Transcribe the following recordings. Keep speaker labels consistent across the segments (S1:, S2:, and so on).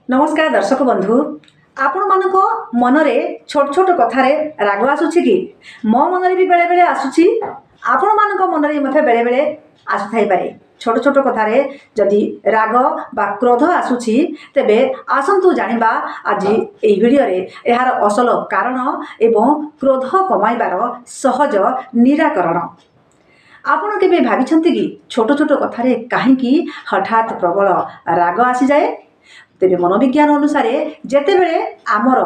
S1: नमस्कार दर्शक बंधु आपण मानक मनरे छोट छोट कथारे राग आसुछि कि मो मनरे भी बेले बेले आसुछि आपण मानक मनरे मथे बेले बेले आसुथाई पारे छोट छोट कथारे जदि राग बा क्रोध आसुछि तेबे आसंतु जानिबा आज एई भिडियो रे एहार असल कारण एवं क्रोध कमाइबार सहज निराकरण। आपण केबे भाबिछन्ति कि छोट छोट कथारे काहेकि हठात प्रबल राग आसी जाए? तेरे मनोविज्ञान अनुसार जेतेबेले आमर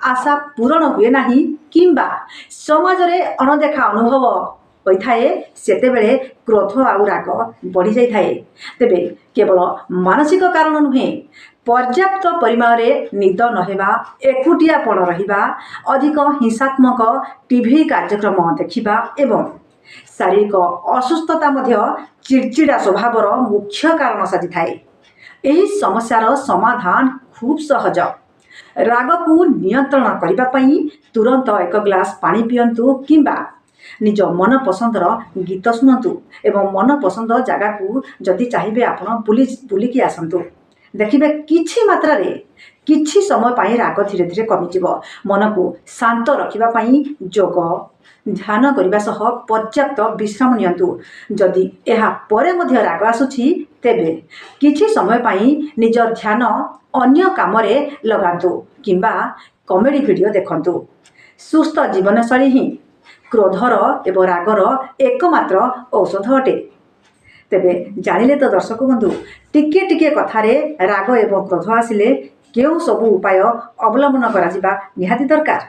S1: आशा पूरण हुए नाही किंबा समाज रे अणदेखा अनुभव होइथाए सेतेबेले क्रोध आउ राग बढ़ी जाइथाए। तेबे केवल मानसिक कारण नुहे, पर्याप्त परिमाण रे निद नहेबा, एकुटियापण रहिबा, अधिक हिंसात्मक टीवी कार्यक्रम देखिबा एवं शारीरिक असुस्थता मध्य चिड़चिड़ा स्वभावर मुख्य कारण साजिथाए। एही समस्यार समाधान खूब सहज। राग को नियंत्रण करने पाई तुरंत एक ग्लास पानी पियंतु किंबा निज मन पसंदर गीत शुणु एवं मन पसंद जगह को जदि चाहिए आपण बुलिकी आसतु देखिए किछि मात्रा रे किछि समय पाई राग धीरे धीरे कमिजिव। मन को शांत रखिबा पाई जोग ध्यान करने सह पर्याप्त विश्राम नियंतु। जदि एहा परे मध्य राग आसुछि तेबे किछि समय पाई निज ध्यान अन्य कामरे लगांतु किंबा कॉमेडी वीडियो देखंतु। सुस्थ जीवनशैली ही क्रोधर एवं रागर एकमात्र औषध अटे। तेबे जानिले तो दर्शक बंधु टिके टिके कथारे राग एवं क्रोध आसिले केउ सबु उपाय अवलंबन करा जिबा निहाती दरकार।